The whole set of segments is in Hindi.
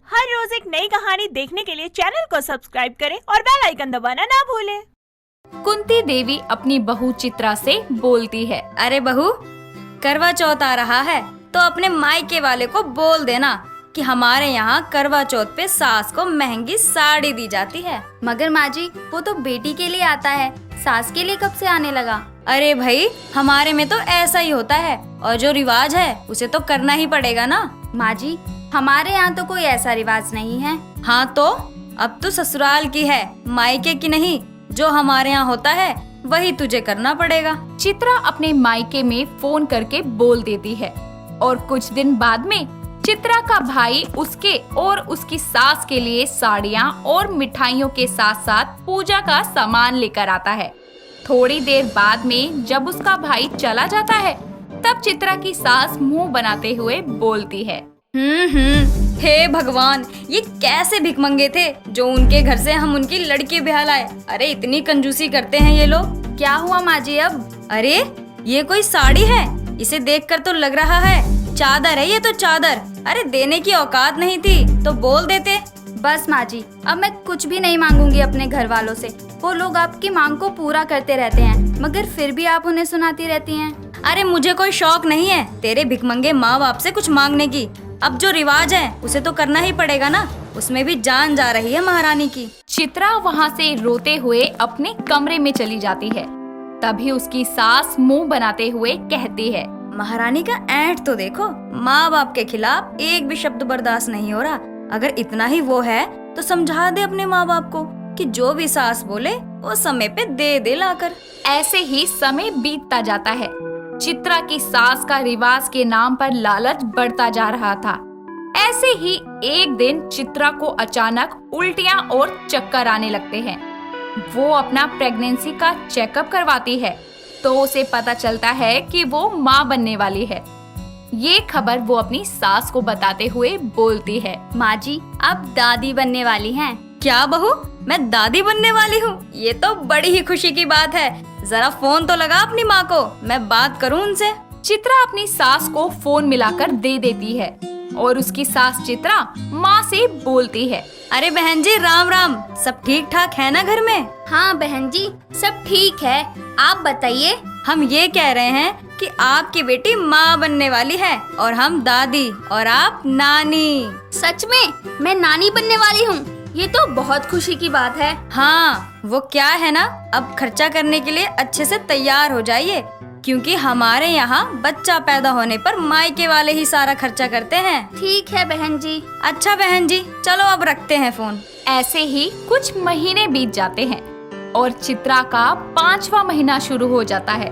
हर रोज एक नई कहानी देखने के लिए चैनल को सब्सक्राइब करें और बेल आइकन दबाना ना भूलें। कुंती देवी अपनी बहू चित्रा से बोलती है, अरे बहू, करवा चौथ आ रहा है तो अपने मायके वाले को बोल देना कि हमारे यहाँ करवा चौथ पे सास को महंगी साड़ी दी जाती है। मगर माँ जी, वो तो बेटी के लिए आता है, सास के लिए कब से आने लगा? अरे भाई, हमारे में तो ऐसा ही होता है और जो रिवाज है उसे तो करना ही पड़ेगा ना। माँ जी, हमारे यहाँ तो कोई ऐसा रिवाज नहीं है। हाँ तो अब तू ससुराल की है, मायके की नहीं। जो हमारे यहाँ होता है वही तुझे करना पड़ेगा। चित्रा अपने मायके में फोन करके बोल देती है और कुछ दिन बाद में चित्रा का भाई उसके और उसकी सास के लिए साड़ियाँ और मिठाइयों के साथ साथ पूजा का सामान लेकर आता है। थोड़ी देर बाद में जब उसका भाई चला जाता है तब चित्रा की सास मुंह बनाते हुए बोलती है, हे भगवान, ये कैसे भिखमंगे थे जो उनके घर से हम उनकी लड़की ब्याह लाए। अरे इतनी कंजूसी करते हैं ये लोग। क्या हुआ माँ जी अब? अरे ये कोई साड़ी है? इसे देखकर तो लग रहा है चादर है। ये तो चादर। अरे देने की औकात नहीं थी तो बोल देते। बस माँ जी, अब मैं कुछ भी नहीं मांगूंगी अपने घर वालों से। वो लोग आपकी मांग को पूरा करते रहते हैं, मगर फिर भी आप उन्हें सुनाती रहती हैं। अरे मुझे कोई शौक नहीं है तेरे भिखमंगे माँ बाप से कुछ मांगने की। अब जो रिवाज है उसे तो करना ही पड़ेगा ना। उसमें भी जान जा रही है महारानी की। चित्रा वहाँ से रोते हुए अपने कमरे में चली जाती है। तभी उसकी सास मुंह बनाते हुए कहती है, महारानी का ऐंठ तो देखो। माँ बाप के खिलाफ एक भी शब्द बर्दाश्त नहीं हो रहा। अगर इतना ही वो है तो समझा दे अपने माँ बाप को कि जो भी सास बोले वो समय पे दे दे लाकर। ऐसे ही समय बीतता जाता है। चित्रा की सास का रिवाज के नाम पर लालच बढ़ता जा रहा था। ऐसे ही एक दिन चित्रा को अचानक उल्टियां और चक्कर आने लगते हैं। वो अपना प्रेगनेंसी का चेकअप करवाती है तो उसे पता चलता है कि वो माँ बनने वाली है। ये खबर वो अपनी सास को बताते हुए बोलती है, माँ जी, आप दादी बनने वाली हैं। क्या बहू, मैं दादी बनने वाली हूँ? ये तो बड़ी ही खुशी की बात है। जरा फोन तो लगा अपनी माँ को, मैं बात करूँ उनसे। चित्रा अपनी सास को फोन मिलाकर दे देती है और उसकी सास चित्रा माँ से बोलती है, अरे बहन जी, राम राम। सब ठीक ठाक है ना घर में? हाँ बहन जी, सब ठीक है। आप बताइए। हम ये कह रहे हैं कि आपकी बेटी माँ बनने वाली है और हम दादी और आप नानी। सच में मैं नानी बनने वाली हूँ? ये तो बहुत खुशी की बात है। हाँ, वो क्या है ना, अब खर्चा करने के लिए अच्छे से तैयार हो जाइए, क्योंकि हमारे यहाँ बच्चा पैदा होने पर मायके वाले ही सारा खर्चा करते हैं। ठीक है बहन जी। अच्छा बहन जी, चलो अब रखते हैं फोन। ऐसे ही कुछ महीने बीत जाते हैं और चित्रा का 5वां महीना शुरू हो जाता है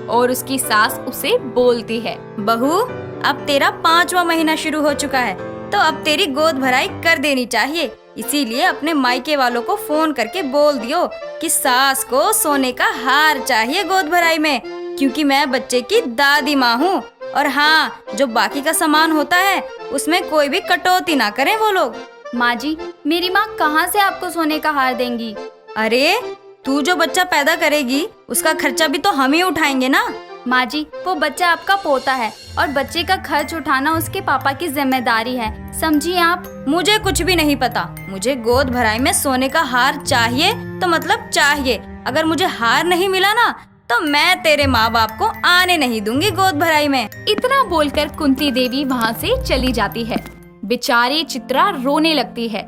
और उसकी सास उसे बोलती है, बहू, अब तेरा 5वां महीना शुरू हो चुका है तो अब तेरी गोद भराई कर देनी चाहिए। इसीलिए अपने मायके वालों को फोन करके बोल दियो कि सास को सोने का हार चाहिए गोद भराई में, क्योंकि मैं बच्चे की दादी माँ हूँ। और हाँ, जो बाकी का सामान होता है उसमें कोई भी कटौती ना करें वो लोग। माँ जी, मेरी माँ कहाँ से आपको सोने का हार देंगी? अरे तू जो बच्चा पैदा करेगी उसका खर्चा भी तो हम ही उठाएंगे ना। माँ जी, वो बच्चा आपका पोता है और बच्चे का खर्च उठाना उसके पापा की जिम्मेदारी है, समझिए आप। मुझे कुछ भी नहीं पता। मुझे गोद भराई में सोने का हार चाहिए तो मतलब चाहिए। अगर मुझे हार नहीं मिला ना तो मैं तेरे माँ बाप को आने नहीं दूंगी गोद भराई में। इतना बोलकर कुंती देवी वहाँ से चली जाती है। बेचारी चित्रा रोने लगती है।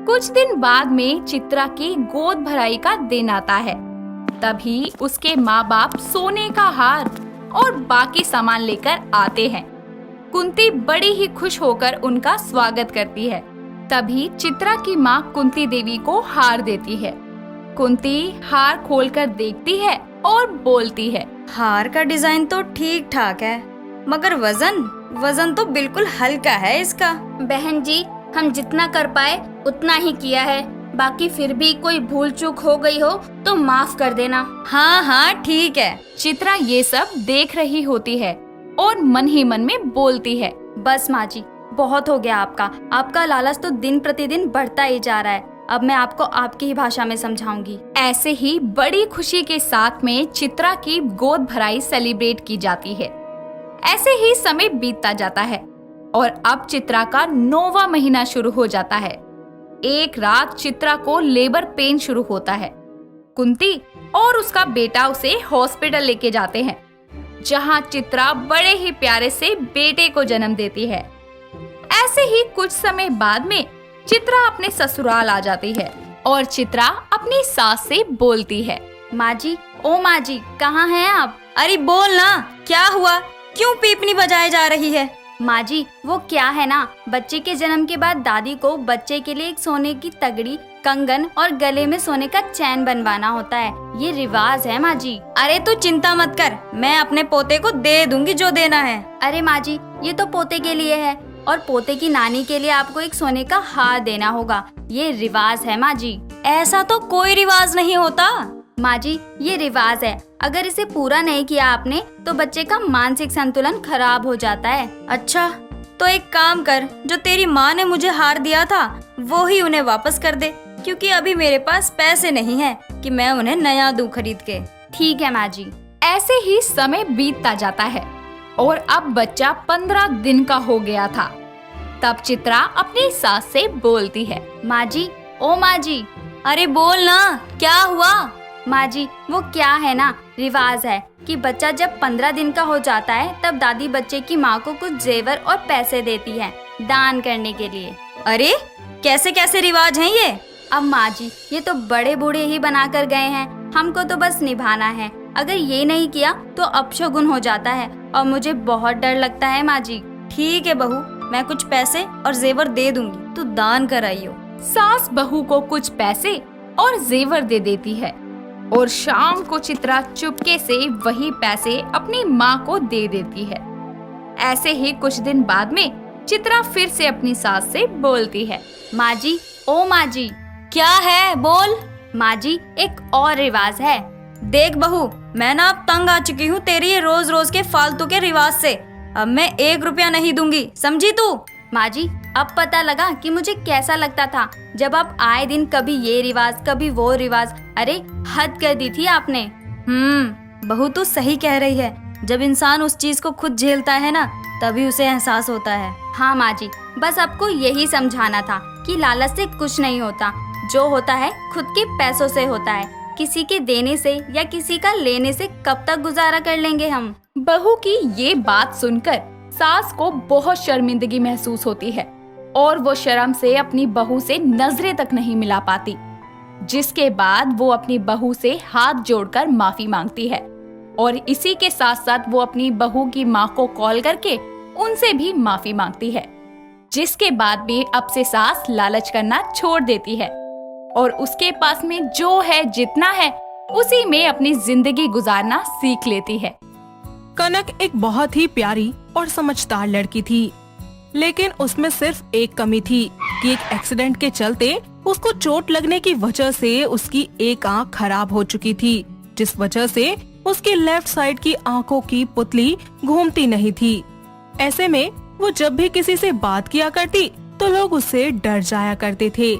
कुछ दिन बाद में चित्रा की गोद भराई का दिन आता है। तभी उसके माँ बाप सोने का हार और बाकी सामान लेकर आते हैं। कुंती बड़ी ही खुश होकर उनका स्वागत करती है। तभी चित्रा की माँ कुंती देवी को हार देती है। कुंती हार खोलकर देखती है और बोलती है, हार का डिजाइन तो ठीक ठाक है, मगर वजन तो बिल्कुल हल्का है इसका। बहन जी, हम जितना कर पाए उतना ही किया है। बाकी फिर भी कोई भूल चूक हो गई हो तो माफ कर देना। हाँ हाँ ठीक है। चित्रा ये सब देख रही होती है और मन ही मन में बोलती है, बस माँ जी, बहुत हो गया आपका। आपका लालच तो दिन प्रतिदिन बढ़ता ही जा रहा है। अब मैं आपको आपकी ही भाषा में समझाऊंगी। ऐसे ही बड़ी खुशी के साथ में चित्रा की गोद भराई सेलिब्रेट की जाती है। ऐसे ही समय बीतता जाता है। और अब चित्रा का 9वां महीना शुरू हो जाता है। एक रात चित्रा को लेबर पेन शुरू होता है। कुंती और उसका बेटा उसे हॉस्पिटल लेके जाते हैं, जहां चित्रा बड़े ही प्यारे से बेटे को जन्म देती है। ऐसे ही कुछ समय बाद में चित्रा अपने ससुराल आ जाती है और चित्रा अपनी सास से बोलती है, माँ जी, ओ माँ जी, कहाँ हैं आप? अरे बोल ना, क्या हुआ? क्यों पीपनी बजाए जा रही है? माँ जी, वो क्या है ना, बच्चे के जन्म के बाद दादी को बच्चे के लिए एक सोने की तगड़ी, कंगन और गले में सोने का चैन बनवाना होता है। ये रिवाज है माँ जी। अरे तू चिंता मत कर, मैं अपने पोते को दे दूंगी जो देना है। अरे माँ जी, ये तो पोते के लिए है और पोते की नानी के लिए आपको एक सोने का हार देना होगा। ये रिवाज है माँ जी। ऐसा तो कोई रिवाज नहीं होता। माँ जी, ये रिवाज है। अगर इसे पूरा नहीं किया आपने तो बच्चे का मानसिक संतुलन खराब हो जाता है। अच्छा, तो एक काम कर, जो तेरी माँ ने मुझे हार दिया था वो ही उन्हें वापस कर दे, क्योंकि अभी मेरे पास पैसे नहीं है कि मैं उन्हें नया दूं खरीद के। ठीक है माँ जी। ऐसे ही समय बीतता जाता है और अब बच्चा 15 दिन का हो गया था। तब चित्रा अपनी सास से बोलती है, माँ जी, ओ माँ जी। अरे बोल ना, क्या हुआ? माँ जी, वो क्या है ना, रिवाज है कि बच्चा जब 15 दिन का हो जाता है तब दादी बच्चे की माँ को कुछ जेवर और पैसे देती है दान करने के लिए। अरे कैसे कैसे रिवाज हैं ये? अब माँ जी, ये तो बड़े बूढ़े ही बना कर गए हैं, हमको तो बस निभाना है। अगर ये नहीं किया तो अपशगुन हो जाता है और मुझे बहुत डर लगता है माँ जी। ठीक है बहू, मैं कुछ पैसे और जेवर दे दूंगी, तू दान कर आइयो। सास बहू को कुछ पैसे और जेवर दे देती है और शाम को चित्रा चुपके से वही पैसे अपनी माँ को दे देती है। ऐसे ही कुछ दिन बाद में चित्रा फिर से अपनी सास से बोलती है, माँ जी, ओ माँ जी। क्या है, बोल। माँ जी, एक और रिवाज है। देख बहू, मैं ना अब तंग आ चुकी हूँ तेरी ये रोज रोज के फालतू के रिवाज से। अब मैं 1 रुपया नहीं दूंगी, समझी तू? माँ जी, अब पता लगा कि मुझे कैसा लगता था जब आप आए दिन कभी ये रिवाज कभी वो रिवाज। अरे हद कर दी थी आपने। बहू तू सही कह रही है। जब इंसान उस चीज को खुद झेलता है ना, तभी उसे एहसास होता है। हाँ माँ जी, बस आपको यही समझाना था कि लालच से कुछ नहीं होता, जो होता है खुद के पैसों से होता है। किसी के देने से या किसी का लेने से कब तक गुजारा कर लेंगे हम। बहू की ये बात सुनकर सास को बहुत शर्मिंदगी महसूस होती है और वो शर्म से अपनी बहू से नजरें तक नहीं मिला पाती, जिसके बाद वो अपनी बहू से हाथ जोड़कर माफी मांगती है और इसी के साथ साथ वो अपनी बहू की माँ को कॉल करके उनसे भी माफी मांगती है, जिसके बाद भी अब से सास लालच करना छोड़ देती है और उसके पास में जो है जितना है उसी में अपनी जिंदगी गुजारना सीख लेती है। कनक एक बहुत ही प्यारी और समझदार लड़की थी, लेकिन उसमें सिर्फ एक कमी थी कि एक एक्सीडेंट के चलते उसको चोट लगने की वजह से उसकी एक आंख खराब हो चुकी थी, जिस वजह से उसकी लेफ्ट साइड की आंखों की पुतली घूमती नहीं थी। ऐसे में वो जब भी किसी से बात किया करती तो लोग उससे डर जाया करते थे।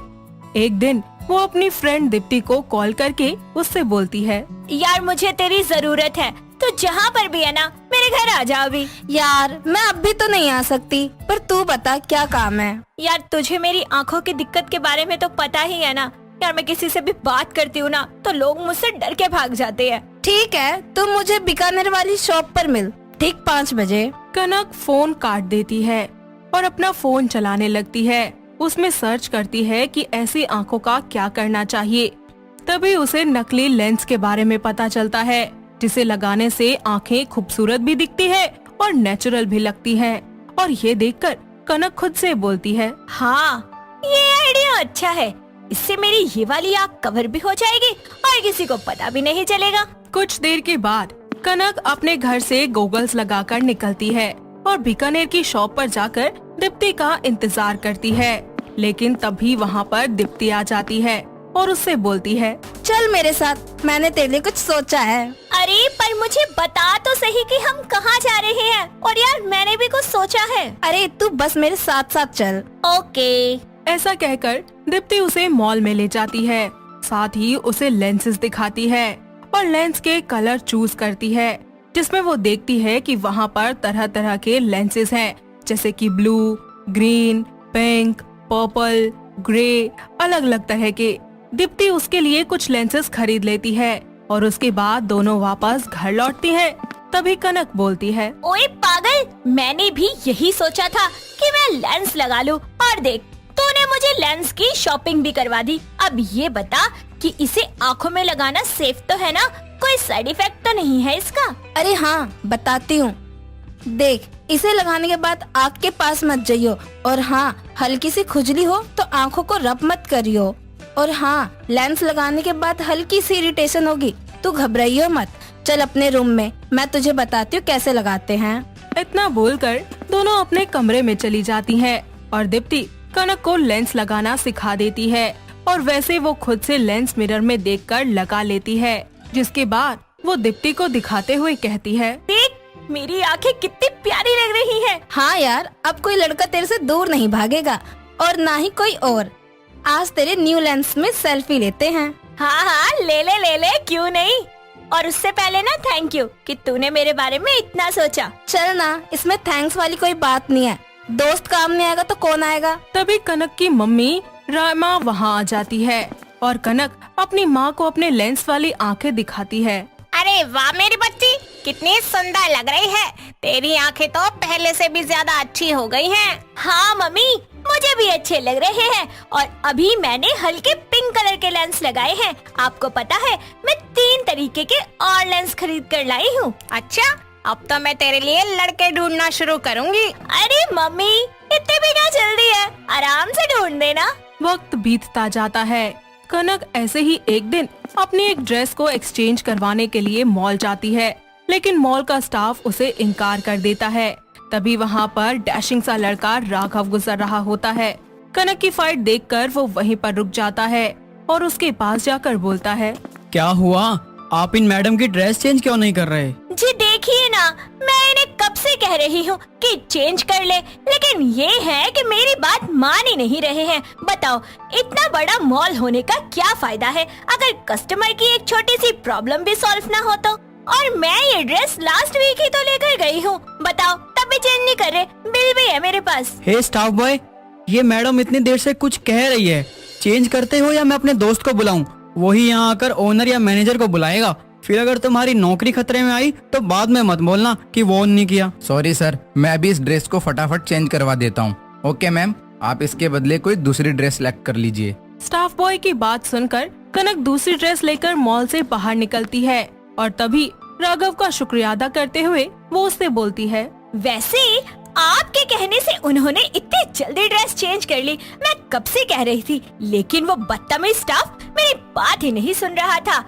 एक दिन वो अपनी फ्रेंड दीप्ति को कॉल करके उससे बोलती है, यार मुझे तेरी जरूरत है, तो जहाँ पर भी है ना मेरे घर आ जा अभी। यार मैं अब भी तो नहीं आ सकती, पर तू बता क्या काम है। यार तुझे मेरी आंखों की दिक्कत के बारे में तो पता ही है ना। यार मैं किसी से भी बात करती हूँ ना तो लोग मुझसे डर के भाग जाते हैं। ठीक है, तुम मुझे बीकानेर वाली शॉप पर मिल, ठीक 5 बजे। कनक फोन काट देती है और अपना फोन चलाने लगती है। उसमें सर्च करती है कि ऐसी आंखों का क्या करना चाहिए। तभी उसे नकली लेंस के बारे में पता चलता है, जिसे लगाने से आंखें खूबसूरत भी दिखती है और नेचुरल भी लगती हैं। और ये देखकर कनक खुद से बोलती है, हाँ ये आइडिया अच्छा है, इससे मेरी ये वाली आँख कवर भी हो जाएगी और किसी को पता भी नहीं चलेगा। कुछ देर के बाद कनक अपने घर से गोगल्स लगाकर निकलती है और बीकानेर की शॉप पर जाकर दीप्ति का इंतजार करती है। लेकिन तभी वहाँ पर दीप्ति आ जाती है और उससे बोलती है, चल मेरे साथ, मैंने तेरे लिए कुछ सोचा है। अरे पर मुझे बता तो सही कि हम कहाँ जा रहे हैं। और यार मैंने भी कुछ सोचा है। अरे तू बस मेरे साथ साथ चल। ओके। ऐसा कहकर दीप्ति उसे मॉल में ले जाती है, साथ ही उसे लेंसेज दिखाती है और लेंस के कलर चूज करती है, जिसमें वो देखती है कि वहाँ पर तरह तरह के लेंसेज हैं जैसे कि blue, green, pink, purple, grey, अलग अलग तरह के। दीप्ति उसके लिए कुछ लेंसेज खरीद लेती है और उसके बाद दोनों वापस घर लौटती हैं। तभी कनक बोलती है, ओए पागल, मैंने भी यही सोचा था कि मैं लेंस लगा लूं। और देख, तूने मुझे लेंस की शॉपिंग भी करवा दी। अब ये बता कि इसे आँखों में लगाना सेफ तो है ना? कोई साइड इफेक्ट तो नहीं है इसका? अरे हाँ, बताती हूँ। देख, इसे लगाने के बाद आँख के पास मत जाइयो। और हाँ, हल्की सी खुजली हो तो आँखों को रब मत करियो। और हाँ, लेंस लगाने के बाद हल्की सी इरिटेशन होगी, तू घबराइयो मत। चल अपने रूम में, मैं तुझे बताती हूँ कैसे लगाते हैं। इतना बोलकर दोनों अपने कमरे में चली जाती हैं और दीप्ति कनक को लेंस लगाना सिखा देती है। और वैसे वो खुद से लेंस मिरर में देखकर लगा लेती है, जिसके बाद वो दीप्ति को दिखाते हुए कहती है, देख, मेरी आंखें कितनी प्यारी लग रही हैं। हाँ यार, अब कोई लड़का तेरे से दूर नहीं भागेगा और ना ही कोई और। आज तेरे न्यू लेंस में सेल्फी लेते हैं। हाँ हाँ, ले ले ले ले, क्यों नहीं। और उससे पहले ना थैंक यू कि तूने मेरे बारे में इतना सोचा। चल ना, इसमें थैंक्स वाली कोई बात नहीं है। दोस्त काम नहीं आएगा तो कौन आएगा। तभी कनक की मम्मी रामा वहाँ आ जाती है और कनक अपनी माँ को अपने लेंस वाली आंखें दिखाती है। अरे वाह मेरी बच्ची, कितनी सुंदर लग रही है। तेरी आंखें तो पहले से भी ज्यादा अच्छी हो गई हैं। हाँ मम्मी, मुझे भी अच्छे लग रहे हैं। और अभी मैंने हल्के पिंक कलर के लेंस लगाए हैं। आपको पता है, मैं 3 तरीके के और लेंस खरीद कर लाई हूँ। अच्छा, अब तो मैं तेरे लिए लड़के ढूंढना शुरू करूँगी। अरे मम्मी, इतने भी क्या जल्दी है, आराम से ढूंढ देना। वक्त बीतता जाता है। कनक ऐसे ही एक दिन अपनी एक ड्रेस को एक्सचेंज करवाने के लिए मॉल जाती है, लेकिन मॉल का स्टाफ उसे इनकार कर देता है। तभी वहाँ पर डैशिंग सा लड़का राघव गुजर रहा होता है। कनक की फाइट देखकर वो वहीं पर रुक जाता है और उसके पास जाकर बोलता है, क्या हुआ? आप इन मैडम की ड्रेस चेंज क्यों नहीं कर रहे? जी देखिए ना, मैं इन्हें कब से कह रही हूँ कि चेंज कर ले, लेकिन ये है कि मेरी बात मान ही नहीं रहे हैं। बताओ, इतना बड़ा मॉल होने का क्या फायदा है अगर कस्टमर की एक छोटी सी प्रॉब्लम भी सॉल्व ना हो तो? और मैं ये ड्रेस लास्ट वीक ही तो लेकर गई हूँ। बताओ, तब भी चेंज नहीं कर रहे। बिल भी है मेरे पास। हे स्टाफ बॉय, ये मैडम इतनी देर से कुछ कह रही है, चेंज करते हो या मैं अपने दोस्त को बुलाऊं? वही यहाँ आकर ओनर या मैनेजर को बुलाएगा। फिर अगर तुम्हारी नौकरी खतरे में आई तो बाद में मत बोलना कि वो नहीं किया। सॉरी सर, मैं अभी इस ड्रेस को फटाफट चेंज करवा देता हूँ। ओके मैम, आप इसके बदले कोई दूसरी ड्रेस सेलेक्ट कर लीजिए। स्टाफ बॉय की बात सुनकर कनक दूसरी ड्रेस लेकर मॉल से बाहर निकलती है और तभी राघव का शुक्रिया अदा करते हुए वो उससे बोलती है, वैसे आपके कहने से उन्होंने इतनी जल्दी ड्रेस चेंज कर ली। मैं कब से कह रही थी, लेकिन वो बदतमीज स्टाफ मेरी बात ही नहीं सुन रहा था।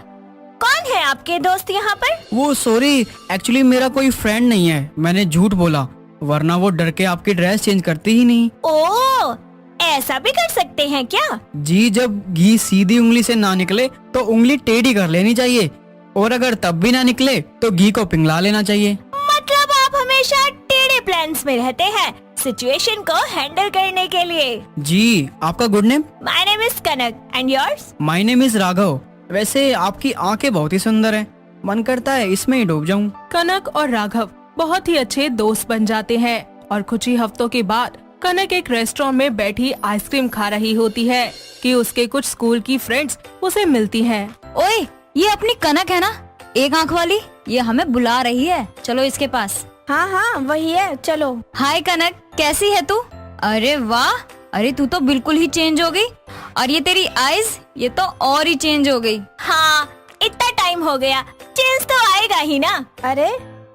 कौन है आपके दोस्त यहाँ पर? वो सॉरी, एक्चुअली मेरा कोई फ्रेंड नहीं है, मैंने झूठ बोला, वरना वो डर के आपकी ड्रेस चेंज करती ही नहीं। ओह, ऐसा भी कर सकते हैं क्या? जी, जब घी सीधी उंगली से ना निकले तो उंगली टेढ़ी कर लेनी चाहिए, और अगर तब भी ना निकले तो घी को पिघला लेना चाहिए। मतलब आप हमेशा टेढ़े प्लान्स में रहते हैं सिचुएशन को हैंडल करने के लिए। जी, आपका good name? My name is Kanak and yours? My name is Raghav. वैसे आपकी आंखें बहुत ही सुंदर हैं, मन करता है इसमें ही डूब जाऊं। कनक और राघव बहुत ही अच्छे दोस्त बन जाते हैं और कुछ ही हफ्तों के बाद कनक एक रेस्टोरेंट में बैठी आइसक्रीम खा रही होती है कि उसके कुछ स्कूल की फ्रेंड्स उसे मिलती हैं। ओए, ये अपनी कनक है ना, एक आंख वाली? ये हमें बुला रही है, चलो इसके पास। हाँ हाँ, वही है, चलो। हाय कनक, कैसी है तू? अरे वाह, अरे तू तो बिल्कुल ही चेंज हो गई। और ये तेरी आईज, ये तो और ही चेंज हो गई। हाँ, इतना टाइम हो गया, चेंज तो आएगा ही ना। अरे,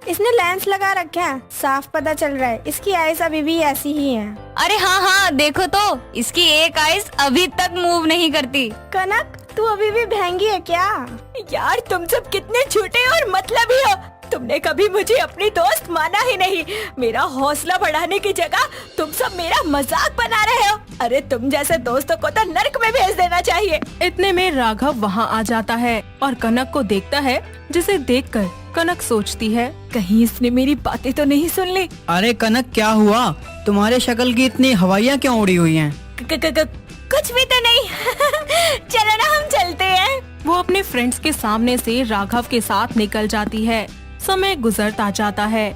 इसने लेंस लगा रखा है, साफ पता चल रहा है इसकी आईज अभी भी ऐसी ही हैं। अरे हाँ हाँ, देखो तो, इसकी एक आईज अभी तक मूव नहीं करती। कनक, तू अभी भी महंगी है क्या? यार, तुम सब कितने झूठे और मतलबी हो। तुमने कभी मुझे अपनी दोस्त माना ही नहीं। मेरा हौसला बढ़ाने की जगह तुम सब मेरा मजाक बना रहे हो। अरे तुम जैसे दोस्तों को तो नर्क में भेज देना चाहिए। इतने में राघव वहाँ आ जाता है और कनक को देखता है, जिसे देखकर कनक सोचती है, कहीं इसने मेरी बातें तो नहीं सुन ली। अरे कनक, क्या हुआ? तुम्हारे शक्ल की इतनी हवाइयाँ क्यों उड़ी हुई हैं? कुछ भी तो नहीं। चलो ना, हम चलते हैं। वो अपने फ्रेंड्स के सामने से राघव के साथ निकल जाती है। समय गुजरता जाता है।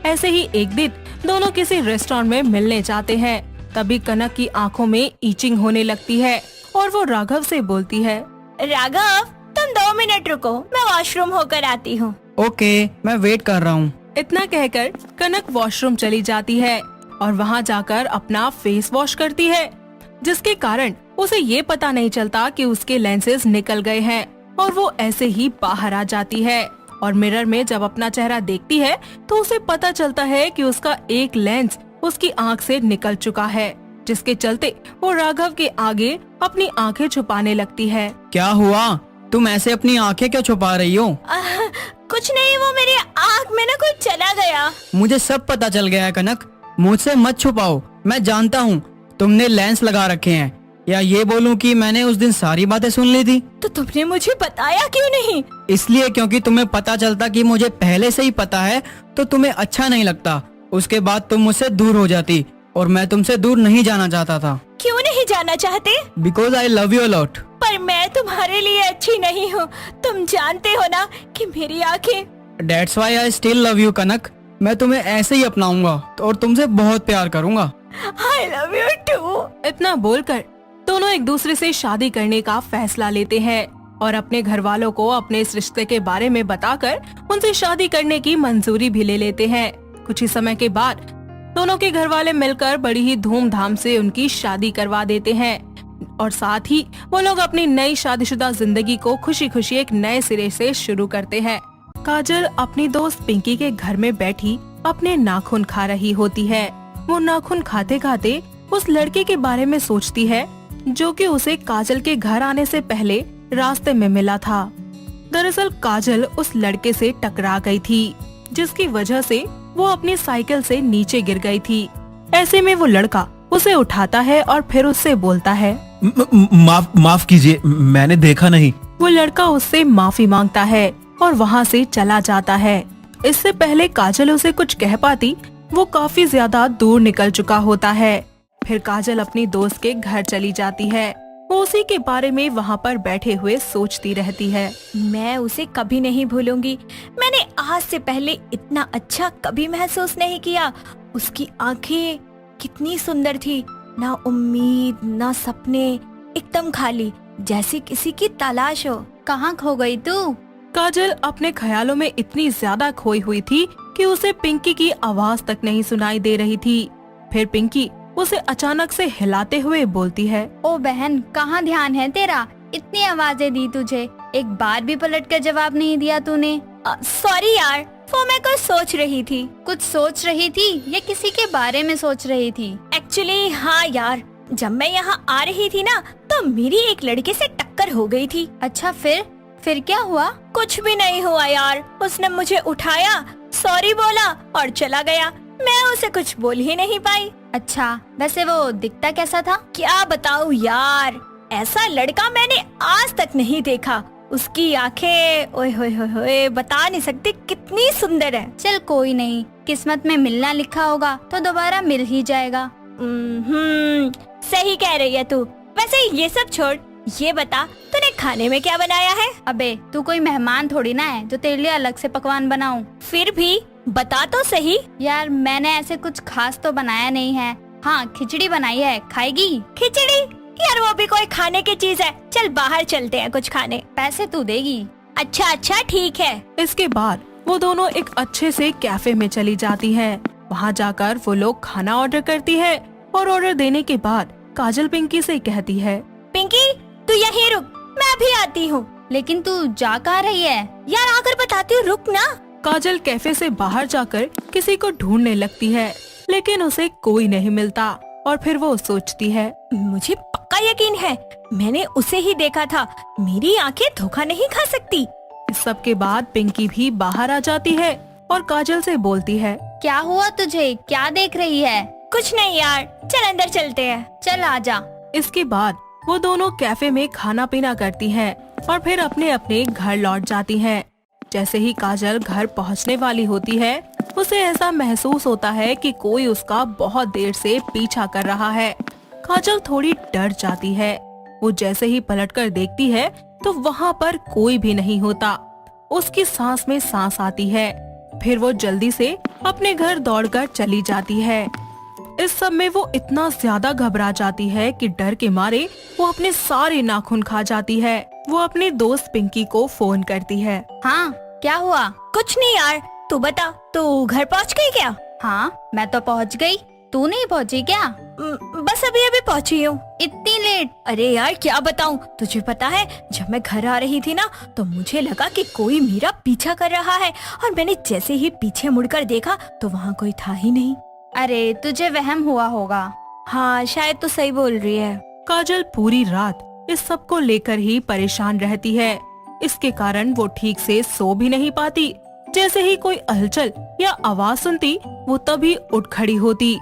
ऐसे ही एक दिन दोनों किसी रेस्टोरेंट में मिलने जाते हैं। तभी कनक की आंखों में ईचिंग होने लगती है और वो राघव से बोलती है, राघव तुम 2 मिनट रुको, मैं वॉशरूम होकर आती हूँ। ओके, मैं वेट कर रहा हूँ। इतना कहकर कनक वॉशरूम चली जाती है और वहाँ जाकर अपना फेस वॉश करती है, जिसके कारण उसे ये पता नहीं चलता कि उसके लेंसेज निकल गए हैं और वो ऐसे ही बाहर आ जाती है। और मिरर में जब अपना चेहरा देखती है तो उसे पता चलता है कि उसका एक लेंस उसकी आंख से निकल चुका है, जिसके चलते वो राघव के आगे अपनी आंखें छुपाने लगती है। क्या हुआ? तुम ऐसे अपनी आंखें क्यों छुपा रही हो? कुछ नहीं, वो मेरी आँख में ना कुछ चला गया। मुझे सब पता चल गया है कनक, मुझसे मत छुपाओ। मैं जानता हूँ तुमने लेंस लगा रखे हैं, या ये बोलूं कि मैंने उस दिन सारी बातें सुन ली थी। तो तुमने मुझे बताया क्यों नहीं? इसलिए क्योंकि तुम्हें पता चलता कि मुझे पहले से ही पता है तो तुम्हें अच्छा नहीं लगता। उसके बाद तुम मुझसे दूर हो जाती और मैं तुमसे दूर नहीं जाना चाहता था। क्यों नहीं जाना चाहते? Because I love you a lot. पर मैं तुम्हारे लिए अच्छी नहीं हूँ, तुम जानते हो ना कि मेरी आँखें। That's why I still love you कनक। मैं तुम्हें ऐसे ही अपनाऊंगा और तुमसे बहुत प्यार करूंगा। I love you too। इतना बोलकर दोनों एक दूसरे से शादी करने का फैसला लेते हैं और अपने घर वालों को अपने इस रिश्ते के बारे में बताकर उनसे शादी करने की मंजूरी भी ले लेते हैं। कुछ ही समय के बाद दोनों के घर वाले मिलकर बड़ी ही धूमधाम से उनकी शादी करवा देते हैं और साथ ही वो लोग अपनी नई शादीशुदा जिंदगी को खुशी खुशी एक नए सिरे से शुरू करते हैं। काजल अपनी दोस्त पिंकी के घर में बैठी अपने नाखून खा रही होती है। वो नाखून खाते खाते उस लड़के के बारे में सोचती है जो कि उसे काजल के घर आने से पहले रास्ते में मिला था। दरअसल काजल उस लड़के से टकरा गई थी, जिसकी वजह से वो अपनी साइकिल से नीचे गिर गई थी। ऐसे में वो लड़का उसे उठाता है और फिर उससे बोलता है, माफ कीजिए, मैंने देखा नहीं। वो लड़का उससे माफी मांगता है और वहाँ से चला जाता है। इससे पहले काजल उसे कुछ कह पाती, वो काफी ज्यादा दूर निकल चुका होता है। फिर काजल अपनी दोस्त के घर चली जाती है। वो उसी के बारे में वहाँ पर बैठे हुए सोचती रहती है। मैं उसे कभी नहीं भूलूंगी। मैंने आज से पहले इतना अच्छा कभी महसूस नहीं किया। उसकी आंखें कितनी सुंदर थी, ना उम्मीद ना सपने, एकदम खाली, जैसे किसी की तलाश हो। कहाँ खो गई तू? काजल अपने ख्यालों में इतनी ज्यादा खोई हुई थी कि उसे पिंकी की आवाज तक नहीं सुनाई दे रही थी। फिर पिंकी उसे अचानक से हिलाते हुए बोलती है, ओ बहन, कहाँ ध्यान है तेरा? इतनी आवाजें दी तुझे, एक बार भी पलट कर जवाब नहीं दिया तूने। सॉरी यार, वो मैं कुछ सोच रही थी। कुछ सोच रही थी या किसी के बारे में सोच रही थी? एक्चुअली हाँ यार, जब मैं यहाँ आ रही थी ना तो मेरी एक लड़के से टक्कर हो गई थी। अच्छा, फिर क्या हुआ? कुछ भी नहीं हुआ यार, उसने मुझे उठाया, सॉरी बोला और चला गया। मैं उसे कुछ बोल ही नहीं पाई। अच्छा, वैसे वो दिखता कैसा था? क्या बताऊँ यार, ऐसा लड़का मैंने आज तक नहीं देखा। उसकी आंखें, ओए होए होए होए, बता नहीं सकती कितनी सुंदर है। चल कोई नहीं, किस्मत में मिलना लिखा होगा तो दोबारा मिल ही जाएगा। सही कह रही है तू। वैसे ये सब छोड़, ये बता तूने खाने में क्या बनाया है? अबे तू कोई मेहमान थोड़ी ना है जो तेरे लिए अलग से पकवान बनाऊं। फिर भी बता तो सही। यार मैंने ऐसे कुछ खास तो बनाया नहीं है। हाँ, खिचड़ी बनाई है, खाएगी? खिचड़ी? यार वो भी कोई खाने की चीज है। चल बाहर चलते हैं कुछ खाने। पैसे तू देगी? अच्छा ठीक है। इसके बाद वो दोनों एक अच्छे से कैफे में चली जाती है। वहाँ जाकर वो लोग खाना ऑर्डर करती है और ऑर्डर देने के बाद काजल पिंकी से कहती है, पिंकी तू यहीं रुक, मैं अभी आती हूँ। लेकिन तू जा कहाँ रही है? यार आकर बताती हूँ, रुक ना। काजल कैफे से बाहर जाकर किसी को ढूंढने लगती है, लेकिन उसे कोई नहीं मिलता और फिर वो सोचती है, मुझे पक्का यकीन है मैंने उसे ही देखा था। मेरी आंखें धोखा नहीं खा सकती। इस सब के बाद पिंकी भी बाहर आ जाती है और काजल से बोलती है, क्या हुआ तुझे? क्या देख रही है? कुछ नहीं यार, चल अंदर चलते हैं। चल आजा। इसके बाद वो दोनों कैफे में खाना पीना करती हैं और फिर अपने अपने घर लौट जाती हैं। जैसे ही काजल घर पहुंचने वाली होती है, उसे ऐसा महसूस होता है कि कोई उसका बहुत देर से पीछा कर रहा है। काजल थोड़ी डर जाती है। वो जैसे ही पलटकर देखती है तो वहाँ पर कोई भी नहीं होता। उसकी सांस में सांस आती है। फिर वो जल्दी से अपने घर दौड़कर चली जाती है। इस सब में वो इतना ज्यादा घबरा जाती है कि डर के मारे वो अपने सारे नाखून खा जाती है। वो अपनी दोस्त पिंकी को फोन करती है। हाँ, क्या हुआ? कुछ नहीं यार, तू बता, तू घर पहुंच गई क्या? हाँ, मैं तो पहुंच गई। तू नहीं पहुंची क्या? बस अभी अभी पहुंची हूँ। इतनी लेट? अरे यार क्या बताऊँ, तुझे पता है जब मैं घर आ रही थी ना तो मुझे लगा कि कोई मेरा पीछा कर रहा है, और मैंने जैसे ही पीछे मुड़कर देखा तो वहाँ कोई था ही नहीं। अरे तुझे वहम हुआ होगा। हाँ शायद तो सही बोल रही है। काजल पूरी रात इस सब को लेकर ही परेशान रहती है। इसके कारण वो ठीक से सो भी नहीं पाती। जैसे ही कोई हलचल या आवाज सुनती वो तभी उठ खड़ी होती।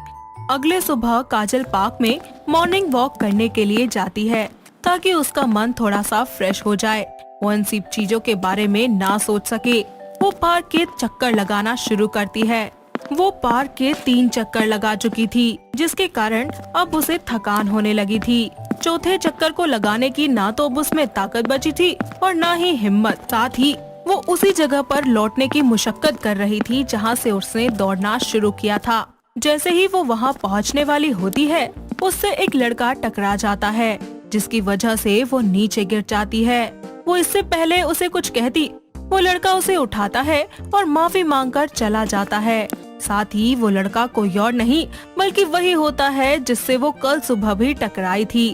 अगले सुबह काजल पार्क में मॉर्निंग वॉक करने के लिए जाती है ताकि उसका मन थोड़ा सा फ्रेश हो जाए, वो इन सब चीजों के बारे में ना सोच सके। वो पार्क के चक्कर लगाना शुरू करती है। वो पार्क के 3 चक्कर लगा चुकी थी, जिसके कारण अब उसे थकान होने लगी थी। चौथे चक्कर को लगाने की ना तो अब उसमें ताकत बची थी और ना ही हिम्मत। साथ ही वो उसी जगह पर लौटने की मुशक्कत कर रही थी जहाँ से उसने दौड़ना शुरू किया था। जैसे ही वो वहाँ पहुँचने वाली होती है उससे एक लड़का टकरा जाता है, जिसकी वजह से वो नीचे गिर जाती है। वो इससे पहले उसे कुछ कहती, वो लड़का उसे उठाता है और माफी मांगकर चला जाता है। साथ ही वो लड़का कोई और नहीं बल्कि वही होता है जिससे वो कल सुबह भी टकराई थी।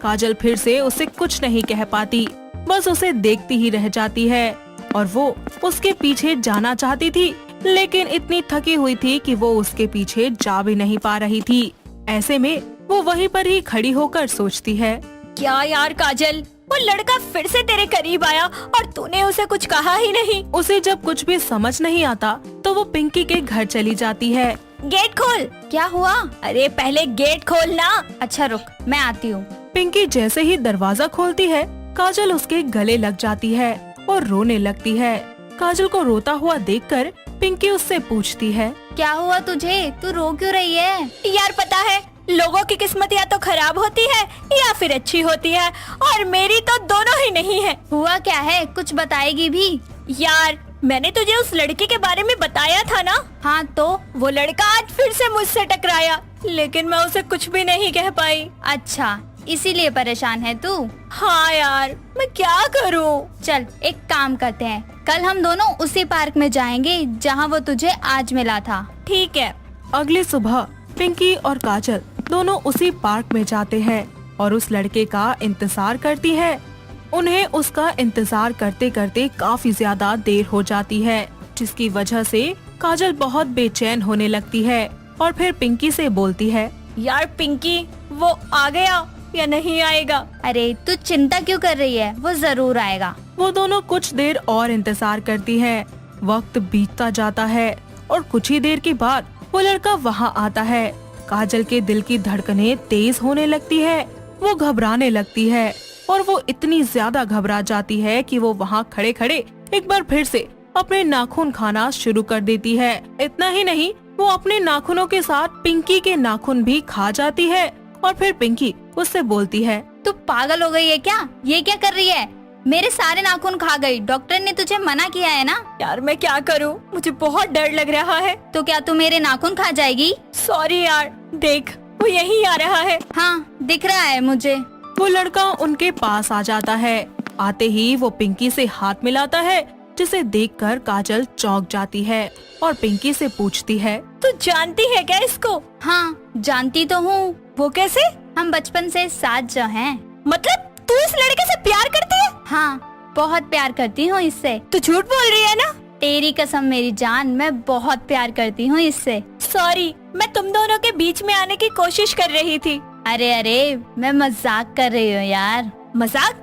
काजल फिर से उसे कुछ नहीं कह पाती, बस उसे देखती ही रह जाती है और वो उसके पीछे जाना चाहती थी, लेकिन इतनी थकी हुई थी कि वो उसके पीछे जा भी नहीं पा रही थी। ऐसे में वो वहीं पर ही खड़ी होकर सोचती है, क्या यार काजल, वो लड़का फिर से तेरे करीब आया और तूने उसे कुछ कहा ही नहीं। उसे जब कुछ भी समझ नहीं आता तो वो पिंकी के घर चली जाती है। गेट खोल। क्या हुआ? अरे पहले गेट खोल ना। अच्छा रुक, मैं आती हूँ। पिंकी जैसे ही दरवाजा खोलती है काजल उसके गले लग जाती है और रोने लगती है। काजल को रोता हुआ देखकर पिंकी उससे पूछती है, क्या हुआ तुझे? तू रो क्यों रही है? यार पता है, लोगों की किस्मत या तो खराब होती है या फिर अच्छी होती है, और मेरी तो दोनों ही नहीं है। हुआ क्या है? कुछ बताएगी भी? यार मैंने तुझे उस लड़के के बारे में बताया था ना। हाँ तो? वो लड़का आज फिर से मुझसे टकराया, लेकिन मैं उसे कुछ भी नहीं कह पाई। अच्छा, इसीलिए परेशान है तू? हाँ यार, मैं क्या करूँ? चल एक काम करते हैं, कल हम दोनों उसी पार्क में जाएंगे जहाँ वो तुझे आज मिला था। ठीक है। अगली सुबह पिंकी और काजल दोनों उसी पार्क में जाते हैं और उस लड़के का इंतजार करती है। उन्हें उसका इंतजार करते करते काफी ज्यादा देर हो जाती है, जिसकी वजह से काजल बहुत बेचैन होने लगती है और फिर पिंकी से बोलती है, यार पिंकी, वो आ गया या नहीं आएगा? अरे तू चिंता क्यों कर रही है, वो जरूर आएगा। वो दोनों कुछ देर और इंतजार करती है। वक्त बीतता जाता है और कुछ ही देर के बाद वो लड़का वहाँ आता है। काजल के दिल की धड़कनें तेज होने लगती है, वो घबराने लगती है और वो इतनी ज्यादा घबरा जाती है कि वो वहाँ खड़े खड़े एक बार फिर से अपने नाखून खाना शुरू कर देती है। इतना ही नहीं, वो अपने नाखूनों के साथ पिंकी के नाखून भी खा जाती है और फिर पिंकी उससे बोलती है, तू पागल हो गई है क्या? ये क्या कर रही है? मेरे सारे नाखून खा गई, डॉक्टर ने तुझे मना किया है ना। यार मैं क्या करूं, मुझे बहुत डर लग रहा है। तो क्या तू मेरे नाखून खा जाएगी? सॉरी यार, देख वो यहीं आ रहा है। हाँ दिख रहा है मुझे। वो लड़का उनके पास आ जाता है। आते ही वो पिंकी से हाथ मिलाता है, जिसे देखकर काजल चौंक जाती है और पिंकी से पूछती है, तू जानती है क्या इसको? हाँ जानती तो हूँ। वो कैसे? हम बचपन से साथ जो हैं। मतलब तू इस लड़के से प्यार करती है? हाँ बहुत प्यार करती हूँ इससे। तू झूठ बोल रही है ना? तेरी कसम मेरी जान, मैं बहुत प्यार करती हूँ इससे। सॉरी, मैं तुम दोनों के बीच में आने की कोशिश कर रही थी। अरे मैं मजाक कर रही हूँ यार। मजाक?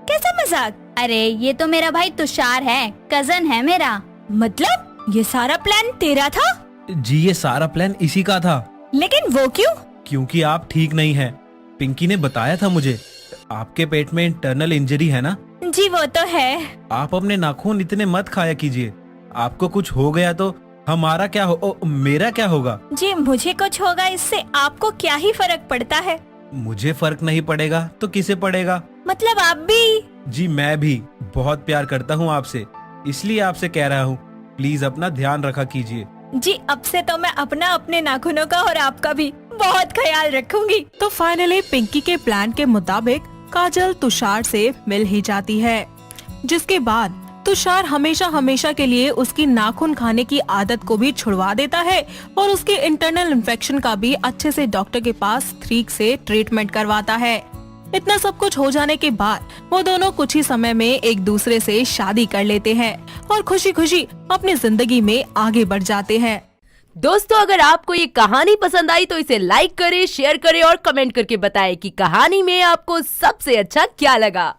कैसा मजाक? अरे ये तो मेरा भाई तुषार है, कजन है मेरा। मतलब ये सारा प्लान तेरा था? जी ये सारा प्लान इसी का था। लेकिन वो क्यों? क्योंकि आप ठीक नहीं हैं। पिंकी ने बताया था मुझे, आपके पेट में इंटरनल इंजरी है ना। जी वो तो है। आप अपने नाखून इतने मत खाया कीजिए, आपको कुछ हो गया तो हमारा क्या हो, मेरा क्या होगा? जी मुझे कुछ होगा इससे आपको क्या ही फर्क पड़ता है? मुझे फर्क नहीं पड़ेगा तो किसे पड़ेगा? मतलब आप भी? जी मैं भी बहुत प्यार करता हूँ आपसे, इसलिए आपसे कह रहा हूँ, प्लीज अपना ध्यान रखा कीजिए। जी अब से तो मैं अपना, अपने नाखूनों का और आपका भी बहुत ख्याल रखूंगी। तो फाइनली पिंकी के प्लान के मुताबिक काजल तुषार से मिल ही जाती है, जिसके बाद तुषार हमेशा हमेशा के लिए उसकी नाखून खाने की आदत को भी छुड़वा देता है और उसके इंटरनल इन्फेक्शन का भी अच्छे से डॉक्टर के पास ठीक से ट्रीटमेंट करवाता है। इतना सब कुछ हो जाने के बाद वो दोनों कुछ ही समय में एक दूसरे से शादी कर लेते हैं और खुशी खुशी अपनी जिंदगी में आगे बढ़ जाते हैं। दोस्तों, अगर आपको ये कहानी पसंद आई तो इसे लाइक करें, शेयर करें और कमेंट करके बताएं कि कहानी में आपको सबसे अच्छा क्या लगा।